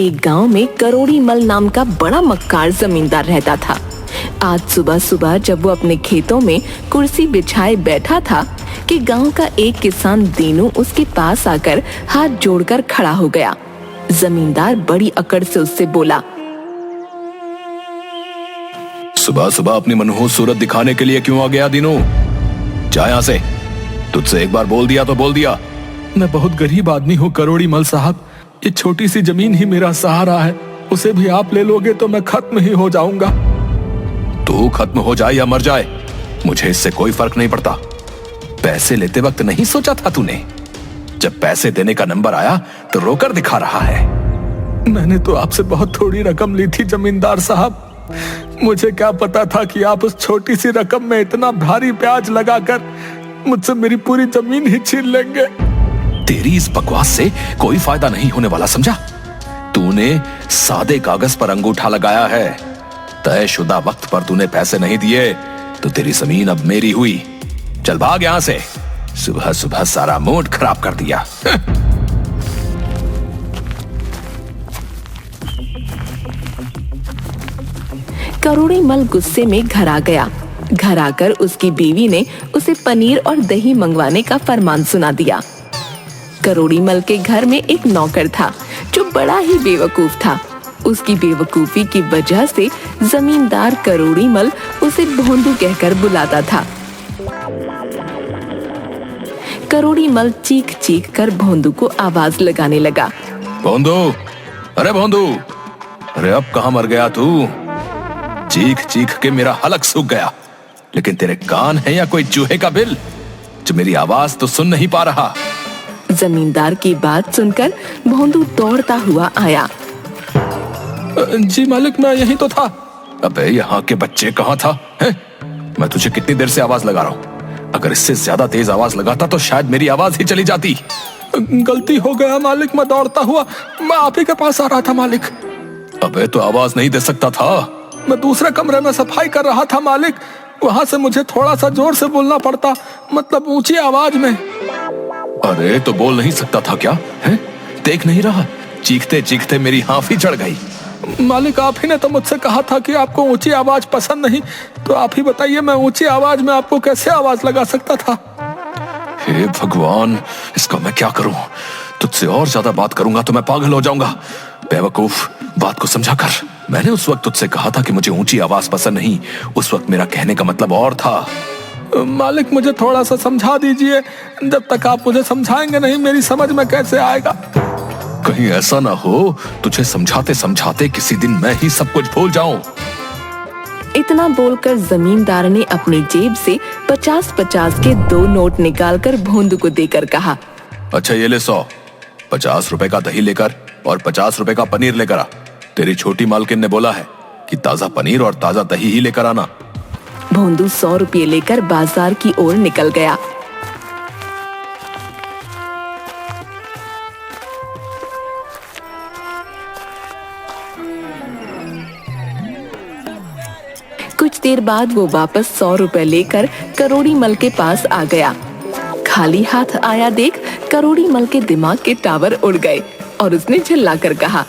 एक गांव में करोड़ी मल नाम का बड़ा मक्कार जमींदार रहता था। आज सुबह सुबह जब वो अपने खेतों में कुर्सी बिछाए बैठा था कि गांव का एक किसान दीनू उसके पास आकर हाथ जोड़कर खड़ा हो गया। जमींदार बड़ी अकड़ से उससे बोला, सुबह सुबह अपनी मनहूस सूरत दिखाने के लिए क्यों आ गया दीनू? जा यहाँ से। तुझसे एक बार बोल दिया तो बोल दिया। मैं बहुत गरीब आदमी हूँ करोड़ी मल साहब, ये छोटी सी जमीन ही मेरा सहारा है, उसे भी आप ले लोगे तो मैं खत्म ही हो जाऊंगा। तू खत्म हो जाए या मर जाए, मुझे इससे कोई फर्क नहीं पड़ता। पैसे लेते वक्त नहीं सोचा था तूने? जब पैसे देने का नंबर आया तो रोकर दिखा रहा है। मैंने तो आपसे बहुत थोड़ी रकम ली थी जमींदार साहब, मुझे क्या पता था कि आप उस छोटी सी रकम में इतना भारी ब्याज लगाकर मुझसे मेरी पूरी जमीन ही छीन लेंगे। तेरी इस बकवास से कोई फायदा नहीं होने वाला, समझा? तूने सादे कागज पर अंगूठा लगाया है। तयशुदा वक्त पर तूने पैसे नहीं दिए तो तेरी जमीन अब मेरी हुई। चल भाग यहां से, सुबह सुबह सारा मूड खराब कर दिया। करोड़ी मल गुस्से में घर आ गया। घर आकर उसकी बीवी ने उसे पनीर और दही मंगवाने का फरमान सुना दिया। करोड़ी मल के घर में एक नौकर था जो बड़ा ही बेवकूफ था। उसकी बेवकूफी की वजह से जमींदार करोड़ी मल उसे भोंदू कहकर बुलाता था। करोड़ी मल चीख चीख कर भोंदू को आवाज लगाने लगा, भोंदू, अरे भोंदू, अरे अब कहां मर गया तू? चीख चीख के मेरा हलक सूख गया, लेकिन तेरे कान है या कोई चूहे का बिल जो मेरी आवाज तो सुन नहीं पा रहा? जमींदार की बात सुनकर भोंदू दौड़ता हुआ आया। जी मालिक, मैं यहीं तो था। अबे यहाँ के बच्चे कहाँ था है? मैं तुझे कितनी देर से आवाज लगा रहा हूँ। अगर इससे ज्यादा तेज आवाज लगाता तो शायद मेरी आवाज ही चली जाती। गलती हो गया मालिक, मैं दौड़ता हुआ मैं आप ही के पास आ रहा था मालिक। अबे तो आवाज नहीं दे सकता था? मैं दूसरे कमरे में सफाई कर रहा था मालिक, वहां से मुझे थोड़ा सा जोर से बोलना पड़ता, मतलब ऊंची आवाज में। अरे तो बोल नहीं सकता था क्या है? देख नहीं रहा, चीखते चीखते मेरी हाफी चढ़ गई। मालिक, आप ही ने तो मुझसे कहा था कि आपको ऊंची आवाज पसंद नहीं, तो आप ही बताइए मैं ऊंची आवाज में आपको कैसे आवाज लगा सकता था? हे भगवान, इसका मैं क्या करूं? तुझसे और ज्यादा बात करूंगा तो मैं पागल हो जाऊंगा। बेवकूफ, बात को समझा कर। मैंने उस वक्त तुझसे कहा था कि मुझे ऊंची आवाज पसंद नहीं। उस वक्त मेरा कहने का मतलब और था। मालिक, मुझे थोड़ा सा समझा दीजिए। जब तक आप मुझे समझाएंगे नहीं मेरी समझ में कैसे आएगा? कहीं ऐसा ना हो तुझे समझाते समझाते किसी दिन मैं ही सब कुछ भूल जाऊं। इतना बोलकर जमींदार ने अपनी जेब से 50-50 के 2 नोट निकालकर भोंदू को देकर कहा, अच्छा ये ले 100, 50 रुपए का दही लेकर और 50 रुपए का पनीर लेकर आ। तेरी छोटी मालकिन ने बोला है कि ताजा पनीर और ताजा दही ही लेकर आना। भोंदू 100 रुपये लेकर बाजार की ओर निकल गया। कुछ देर बाद वो वापस 100 रुपए लेकर करोड़ी मल के पास आ गया। खाली हाथ आया देख करोड़ी मल के दिमाग के टावर उड़ गए और उसने चिल्लाकर कहा,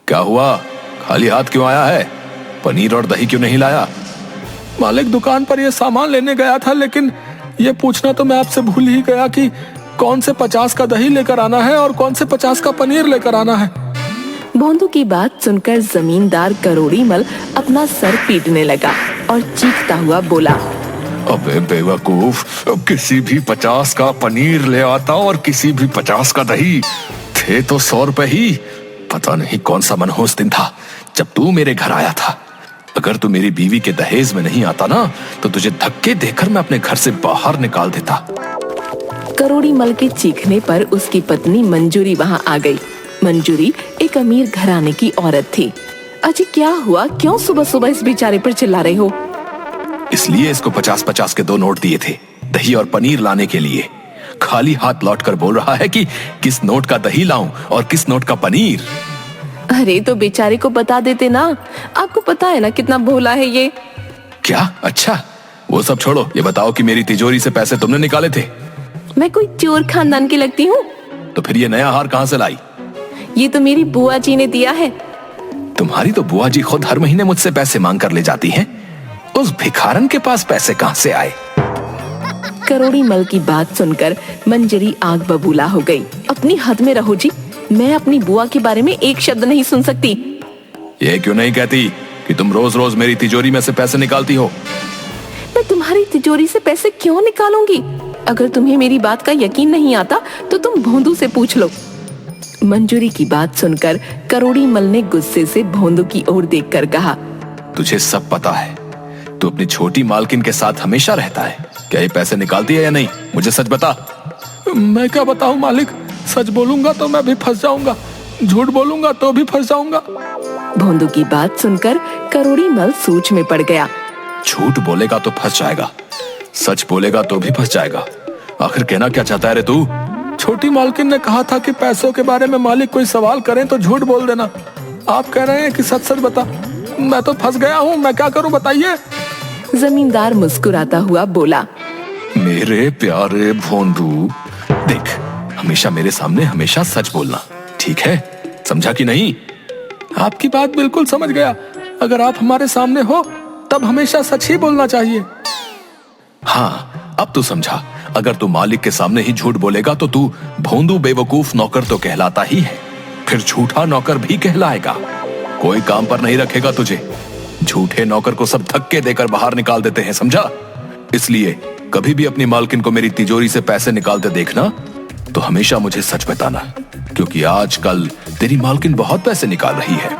क्या हुआ? खाली हाथ क्यों आया है? पनीर और दही क्यों नहीं लाया? मालिक, दुकान पर ये सामान लेने गया था, लेकिन ये पूछना तो मैं आपसे भूल ही गया कि कौन से 50 का दही लेकर आना है और कौन से 50 का पनीर लेकर आना है। भोंदू की बात सुनकर जमींदार करोड़ी मल अपना सर पीटने लगा और चीखता हुआ बोला, अबे बेवकूफ, किसी भी 50 का पनीर ले आता और किसी भी 50 का दही। थे तो 100 रुपए ही। पता नहीं कौन सा मनहूस दिन था जब तू मेरे घर आया था। अगर तू मेरी बीवी के दहेज में नहीं आता ना तो तुझे धक्के देकर मैं अपने घर से बाहर निकाल देता। करोड़ी मल के चीखने पर उसकी पत्नी मंजूरी वहां आ गई। मंजूरी एक अमीर घराने की औरत थी। अजी क्या हुआ? क्यों सुबह सुबह इस बेचारे पर चिल्ला रहे हो? इसलिए इसको 50-50 के 2 नोट दिए थे दही और पनीर लाने के लिए। खाली हाथ लौटकर बोल रहा है कि किस नोट का दही लाऊं और किस नोट का पनीर। अरे तो बेचारे को बता देते ना, आपको पता है ना कितना भोला है ये। क्या? अच्छा वो सब छोड़ो, ये बताओ कि मेरी तिजोरी से पैसे तुमने निकाले थे? मैं कोई चोर खानदान की लगती हूँ? तो फिर ये नया हार कहाँ से लाई? ये तो मेरी बुआ जी ने दिया है। तुम्हारी तो बुआ जी खुद हर महीने मुझसे पैसे मांग कर ले जाती हैं। उस भिखारन के पास पैसे कहाँ से आए? करोड़ी मल की बात सुनकर मंजरी आग बबूला हो गई। अपनी हद में रहो जी, मैं अपनी बुआ के बारे में एक शब्द नहीं सुन सकती। ये क्यों नहीं कहती कि तुम रोज रोज मेरी तिजोरी में से पैसे निकालती हो? मैं तुम्हारी तिजोरी से पैसे क्यों निकालूंगी? अगर तुम्हें मेरी बात का यकीन नहीं आता तो तुम भोंदू से पूछ लो। मंजूरी की बात सुनकर करोड़ी मल ने गुस्से से भोंदू की ओर देखकर कहा, तुझे सब पता है, तू अपनी छोटी मालकिन के साथ हमेशा रहता है। क्या ये पैसे निकालती है या नहीं? मुझे सच बता। मैं क्या बताऊं मालिक, सच बोलूंगा तो मैं भी फंस जाऊंगा, झूठ बोलूंगा तो भी फंस जाऊंगा। भोंदू की बात सुनकर करोड़ी मल सोच में पड़ गया। झूठ बोलेगा तो फंस जाएगा, सच बोलेगा तो भी फंस जाएगा। आखिर कहना क्या चाहता है रे तू? छोटी मालकिन ने कहा था कि पैसों के बारे में मालिक कोई सवाल करें तो झूठ बोल देना। आप कह रहे हैं कि सच सच बता। मैं तो फंस गया हूँ, मैं क्या करूँ बताइए? जमींदार मुस्कुराता हुआ बोला, मेरे प्यारे भोंदू, देख, हमेशा मेरे सामने हमेशा सच बोलना, ठीक है? समझा कि नहीं? आपकी बात बिल्कुल समझ गया। अगर आप हमारे सामने हो तब हमेशा सच ही बोलना चाहिए। हाँ, अब तू समझा। अगर तू मालिक के सामने ही झूठ बोलेगा तो तू भोंदू बेवकूफ नौकर तो कहलाता ही है, फिर झूठा नौकर भी कहलाएगा। कोई काम पर नहीं रखेगा तुझे। झूठे नौकर को सब धक्के देकर बाहर निकाल देते हैं, समझा? इसलिए कभी भी अपनी मालकिन को मेरी तिजोरी से पैसे निकालते देखना तो हमेशा मुझे सच बताना, क्योंकि आजकल तेरी मालकिन बहुत पैसे निकाल रही है।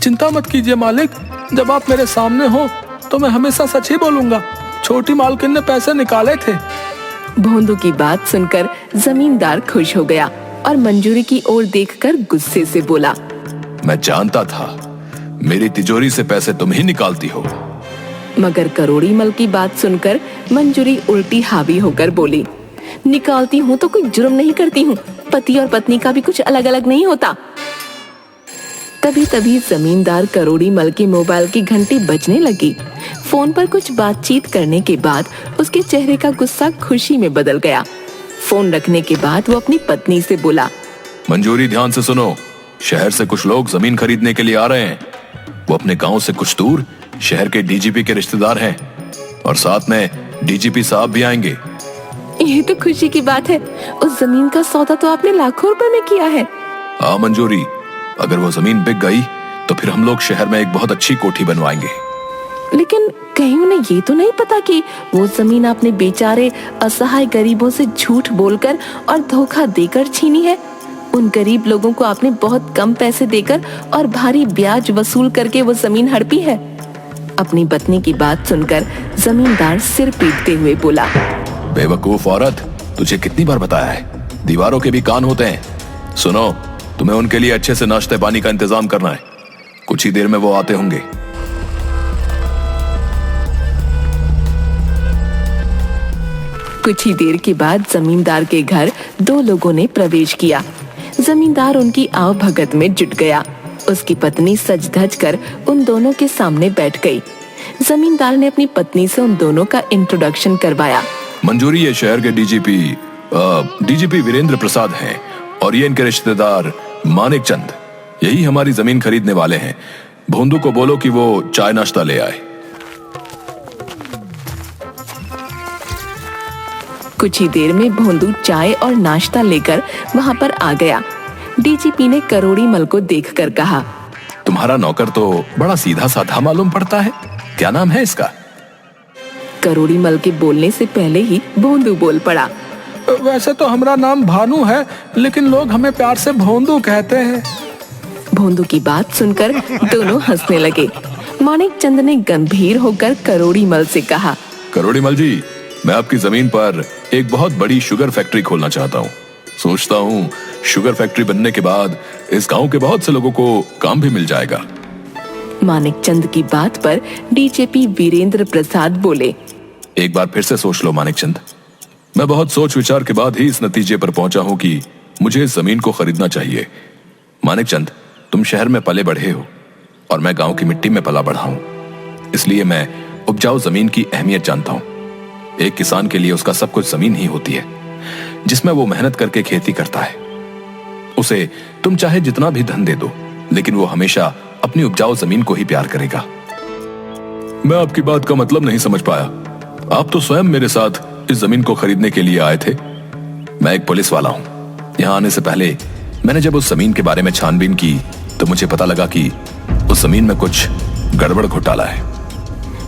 चिंता मत कीजिए मालिक, जब आप मेरे सामने हो तो मैं हमेशा सच ही बोलूंगा। छोटी मालकिन ने पैसे निकाले थे। भोंदू की बात सुनकर जमींदार खुश हो गया और मंजूरी की ओर देखकर गुस्से से बोला, मैं जानता था मेरी तिजोरी से पैसे तुम ही निकालती हो। मगर करोड़ी मल की बात सुनकर मंजूरी उल्टी हावी होकर बोली, निकालती हूँ तो कोई जुर्म नहीं करती हूँ। पति और पत्नी का भी कुछ अलग अलग नहीं होता। तभी जमींदार करोड़ी मल की मोबाइल की घंटी बजने लगी। फोन पर कुछ बातचीत करने के बाद उसके चेहरे का गुस्सा खुशी में बदल गया। फोन रखने के बाद वो अपनी पत्नी से बोला, मंजूरी, ध्यान से सुनो। शहर से कुछ लोग जमीन खरीदने के लिए आ रहे हैं। वो अपने गांव से कुछ दूर शहर के डीजीपी के रिश्तेदार हैं और साथ में डीजीपी साहब भी आएंगे। ये तो खुशी की बात है। उस जमीन का सौदा तो आपने लाखों रुपए में किया है। हाँ मंजूरी, अगर वो जमीन बिक गई तो फिर हम लोग शहर में एक बहुत अच्छी कोठी बनवाएंगे। लेकिन कहीं उन्हें ये तो नहीं पता कि वो जमीन आपने बेचारे असहाय गरीबों से झूठ बोलकर और धोखा देकर छीनी है। उन गरीब लोगों को आपने बहुत कम पैसे देकर और भारी ब्याज वसूल करके वो जमीन हड़पी है। अपनी पत्नी की बात सुनकर जमींदार सिर पीटते हुए बोला, बेवकूफ औरत, तुझे कितनी बार बताया है, दीवारों के भी कान होते हैं। सुनो, तुम्हें उनके लिए अच्छे से नाश्ते पानी का इंतजाम करना है। कुछ ही देर में वो आते होंगे। कुछ ही देर के बाद जमींदार के घर दो लोगों ने प्रवेश किया। जमींदार उनकी आवभगत में जुट गया। उसकी पत्नी सज धज कर उन दोनों के सामने बैठ गई। जमींदार ने अपनी पत्नी से उन दोनों का इंट्रोडक्शन करवाया। मंजूरी, ये शहर के डीजीपी वीरेंद्र प्रसाद हैं और ये इनके रिश्तेदार मानिक चंद। यही हमारी जमीन खरीदने वाले हैं। भोंदू को बोलो कि वो चाय नाश्ता ले आए। कुछ ही देर में भोंदू चाय और नाश्ता लेकर वहां पर आ गया। डीजीपी ने करोड़ी मल को देखकर कहा, तुम्हारा नौकर तो बड़ा सीधा साधा मालूम पड़ता है, क्या नाम है इसका? करोड़ी मल के बोलने से पहले ही भोंदू बोल पड़ा, वैसे तो हमारा नाम भानु है, लेकिन लोग हमें प्यार से भोंदू कहते हैं। भोंदू की बात सुनकर दोनों हंसने लगे। मानिक चंद ने गंभीर होकर करोड़ी मल से कहा, करोड़ी मल जी, मैं आपकी जमीन पर एक बहुत बड़ी शुगर फैक्ट्री खोलना चाहता हूँ। सोचता हूँ शुगर फैक्ट्री बनने के बाद इस गांव के बहुत से लोगों को काम भी मिल जाएगा। मानिक चंद की बात पर डीजीपी वीरेंद्र प्रसाद बोले, एक बार फिर से सोच लो मानिक चंद। मैं बहुत सोच विचार के बाद ही इस नतीजे पर पहुंचा हूं कि मुझे इस जमीन को खरीदना चाहिए। मानिक चंद, तुम शहर में पले बढ़े हो और मैं गांव की मिट्टी में पला बढ़ा हूं, इसलिए मैं उपजाऊ जमीन की अहमियत जानता हूं। एक किसान के लिए उसका सब कुछ जमीन ही होती है, जिसमें वो मेहनत करके खेती करता है। उसे तुम चाहे जितना भी धन दे दो, लेकिन वो हमेशा अपनी उपजाऊ जमीन को ही प्यार करेगा। मैं आपकी बात का मतलब नहीं समझ पाया। आप तो स्वयं मेरे साथ इस जमीन को खरीदने के लिए आए थे। मैं एक पुलिस वाला हूं। यहां आने से पहले मैंने जब उस जमीन के बारे में छानबीन की तो मुझे पता लगा कि उस जमीन में कुछ गड़बड़ घोटाला है।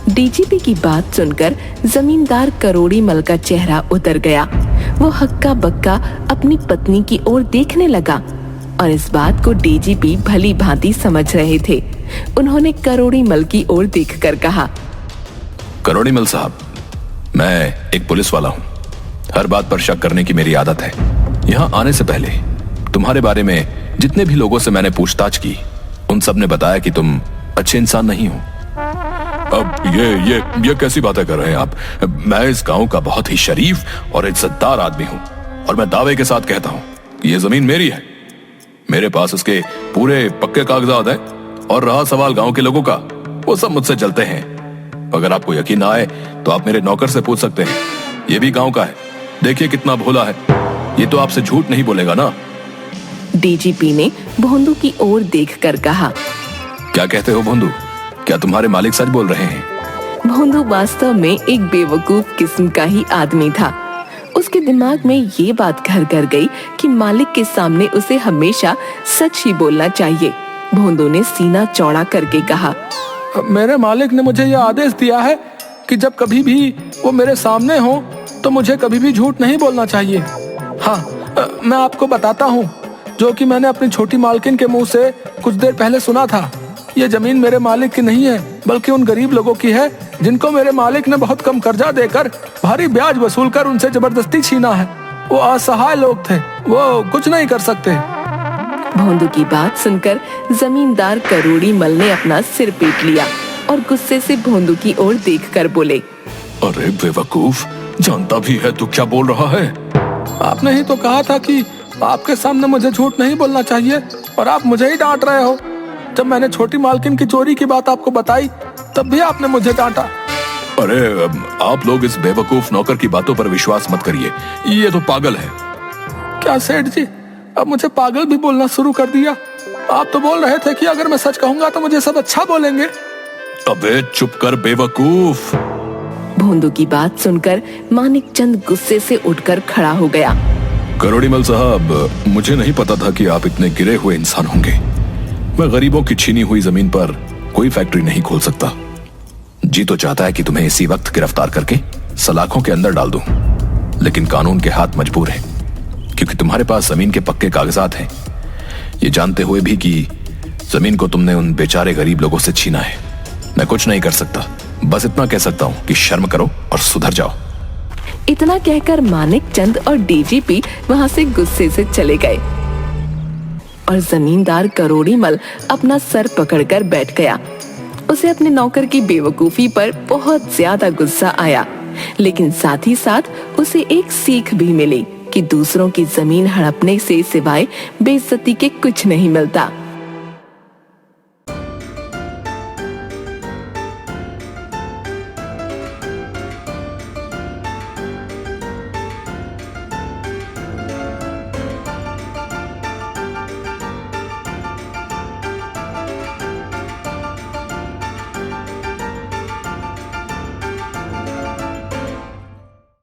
डीजीपी की बात सुनकर जमींदार करोड़ी मल का चेहरा उतर गया। वो हक्का बक्का अपनी पत्नी की ओर देखने लगा और इस बात को डीजीपी भली भांति समझ रहे थे। उन्होंने करोड़ी मल की ओर देखकर कहा, करोड़ी मल साहब, मैं एक पुलिस वाला हूं। हर बात पर शक करने की मेरी आदत है। यहां आने से पहले तुम्हारे बारे में जितने भी लोगों से मैंने पूछताछ की, उन सब ने बताया कि तुम अच्छे इंसान नहीं हो। अब ये कैसी बातें कर रहे हैं आप? मैं इस गांव का बहुत ही शरीफ और इज्जतदार आदमी हूं और मैं दावे के साथ कहता हूं कि ये जमीन मेरी है। मेरे पास इसके पूरे पक्के कागजात हैं और रहा सवाल गांव के लोगों का, वो सब मुझसे जलते हैं। अगर आपको यकीन ना आए तो आप मेरे नौकर से पूछ सकते हैं। ये भी गांव का है, देखिए कितना भोला है। ये तो आपसे झूठ नहीं बोलेगा ना? डीजीपी ने भोंदू की ओर देखकर कहा, क्या कहते हो भोंदू? क्या तुम्हारे मालिक सच बोल रहे हैं? भोंदू वास्तव में एक बेवकूफ किस्म का ही आदमी था। उसके दिमाग में ये बात घर कर गई कि मालिक के सामने उसे हमेशा सच ही बोलना चाहिए। भोंदू ने सीना चौड़ा करके कहा, मेरे मालिक ने मुझे यह आदेश दिया है कि जब कभी भी वो मेरे सामने हो तो मुझे कभी भी झूठ नहीं बोलना चाहिए। हाँ, मैं आपको बताता हूँ जो कि मैंने अपनी छोटी मालकिन के मुंह से कुछ देर पहले सुना था। ये जमीन मेरे मालिक की नहीं है, बल्कि उन गरीब लोगों की है जिनको मेरे मालिक ने बहुत कम कर्जा देकर भारी ब्याज वसूल कर उनसे जबरदस्ती छीना है। वो असहाय लोग थे, वो कुछ नहीं कर सकते। भोंदू की बात सुनकर जमींदार करोड़ी मल ने अपना सिर पीट लिया और गुस्से से भोंदू की ओर देखकर बोले, अरे बेवकूफ, जानता भी है तू क्या बोल रहा है? आपने ही तो कहा था कि आपके सामने मुझे झूठ नहीं बोलना चाहिए और आप मुझे ही डांट रहे हो। जब मैंने छोटी मालकिन की चोरी की बात आपको बताई तब भी आपने मुझे डांटा। अरे आप लोग इस बेवकूफ नौकर की बातों पर विश्वास मत करिए, ये तो पागल है। क्या सेठ जी, अब मुझे पागल भी बोलना शुरू कर दिया? आप तो बोल रहे थे कि अगर मैं सच कहूंगा तो मुझे सब अच्छा बोलेंगे। अबे चुप कर बेवकूफ। भोंदू की बात सुनकर मानिक चंद गुस्से से उठकर खड़ा हो गया। करोड़ीमल साहब, मुझे नहीं पता था कि आप इतने गिरे हुए इंसान होंगे। मैं गरीबों की छीनी हुई जमीन पर कोई फैक्ट्री नहीं खोल सकता। जी तो चाहता है कि तुम्हें इसी वक्त गिरफ्तार करके सलाखों के अंदर डाल दूं, लेकिन कानून के हाथ मजबूर है, क्योंकि तुम्हारे पास जमीन के पक्के कागजात हैं। ये जानते हुए भी कि जमीन को तुमने उन बेचारे गरीब लोगों से छीना है। मैं कुछ नहीं कर सकता, बस इतना कह सकता हूँ कि शर्म करो और सुधर जाओ। इतना कहकर मानिक चंद और डीजीपी वहां से गुस्से से चले गए और जमींदार करोड़ी मल अपना सर पकड़कर बैठ गया। उसे अपने नौकर की बेवकूफी पर बहुत ज्यादा गुस्सा आया, लेकिन साथ ही साथ उसे एक सीख भी मिली कि दूसरों की जमीन हड़पने से सिवाय बेइज्जती के कुछ नहीं मिलता।